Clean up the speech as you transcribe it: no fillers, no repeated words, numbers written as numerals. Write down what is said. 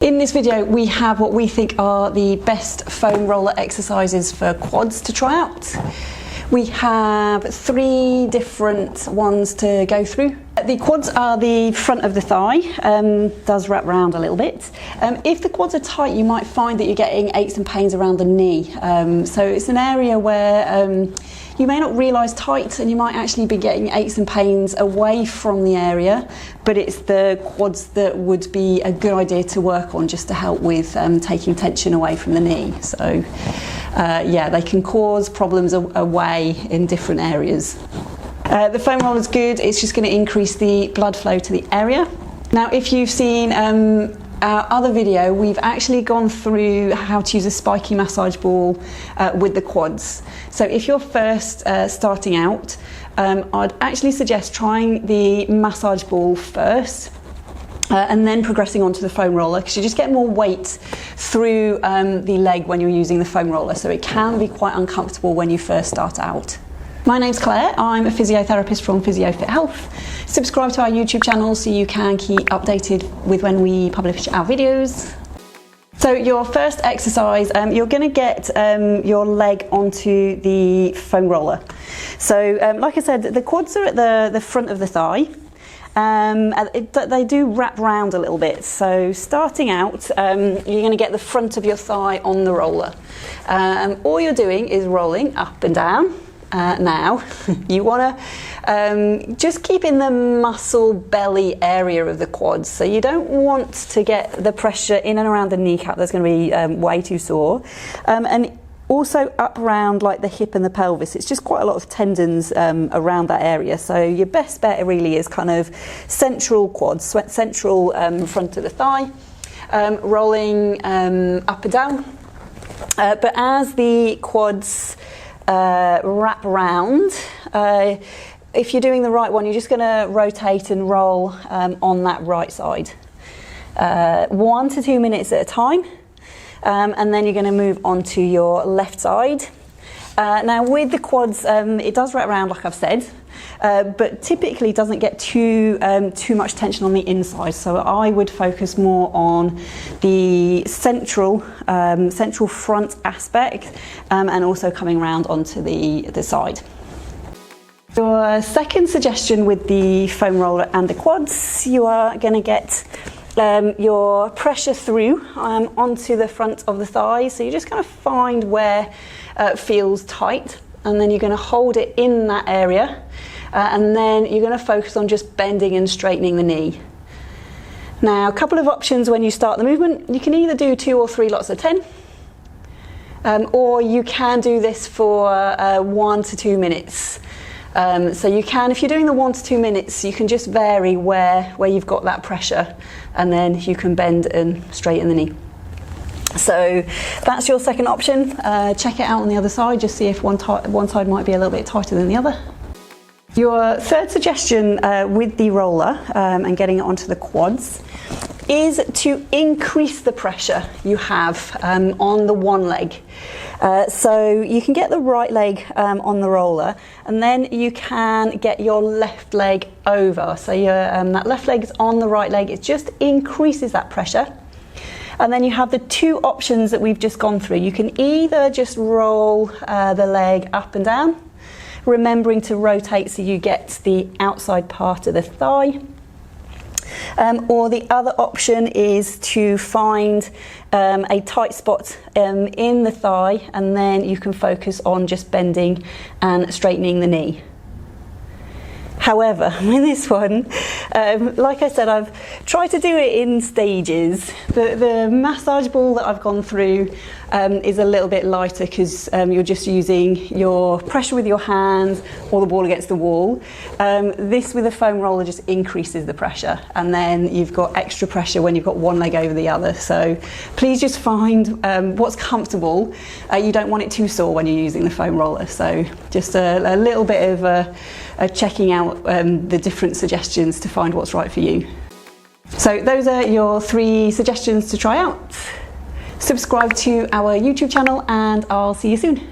In this video, we have what we think are the best foam roller exercises for quads to try out. We have 3 different ones to go through. The quads are the front of the thigh, does wrap around a little bit. If the quads are tight, you might find that you're getting aches and pains around the knee. So it's an area where you may not realise tight, and you might actually be getting aches and pains away from the area, but it's the quads that would be a good idea to work on just to help with taking tension away from the knee. So yeah, they can cause problems away in different areas. The foam roller is good. It's just going to increase the blood flow to the area. Now, if you've seen our other video, we've actually gone through how to use a spiky massage ball with the quads. So if you're first starting out, I'd actually suggest trying the massage ball first and then progressing onto the foam roller, because you just get more weight through the leg when you're using the foam roller, so it can be quite uncomfortable when you first start out. My name's Claire, I'm a physiotherapist from PhysioFit Health. Subscribe to our YouTube channel so you can keep updated with when we publish our videos. So your first exercise, you're going to get your leg onto the foam roller. So like I said, the quads are at the front of the thigh. They do wrap round a little bit, so starting out you're going to get the front of your thigh on the roller. All you're doing is rolling up and down. Now you want to just keep in the muscle belly area of the quads, so you don't want to get the pressure in and around the kneecap. That's going to be way too sore, and also up around like the hip and the pelvis. It's just quite a lot of tendons around that area, so your best bet really is kind of central quads, central front of the thigh, rolling up and down, but as the quads wrap around, if you're doing the right one, you're just going to rotate and roll on that right side, 1 to 2 minutes at a time, and then you're going to move on to your left side. Now with the quads, it does wrap around like I've said, but typically doesn't get too much tension on the inside, so I would focus more on the central front aspect, and also coming around onto the side. Your second suggestion with the foam roller and the quads, you are going to get your pressure through onto the front of the thigh, so you're just going to find where it feels tight, and then you're going to hold it in that area, and then you're going to focus on just bending and straightening the knee. Now, a couple of options when you start the movement. You can either do 2 or 3 lots of 10, or you can do this for 1 to 2 minutes. So you can, if you're doing the 1 to 2 minutes, you can just vary where you've got that pressure, and then you can bend and straighten the knee. So that's your second option. Check it out on the other side, just see if one side might be a little bit tighter than the other. Your third suggestion with the roller and getting it onto the quads is to increase the pressure you have on the one leg. So you can get the right leg on the roller, and then you can get your left leg over. So that left leg is on the right leg. It just increases that pressure. And then you have the 2 options that we've just gone through. You can either just roll the leg up and down, remembering to rotate so you get the outside part of the thigh. Or the other option is to find a tight spot in the thigh, and then you can focus on just bending and straightening the knee. However, with this one, like I said, I've tried to do it in stages. The massage ball that I've gone through is a little bit lighter, because you're just using your pressure with your hands or the ball against the wall. This with a foam roller just increases the pressure, and then you've got extra pressure when you've got one leg over the other. So please just find what's comfortable. You don't want it too sore when you're using the foam roller, so just a little bit of checking out the different suggestions to find what's right for you. So those are your 3 suggestions to try out. Subscribe to our YouTube channel, and I'll see you soon.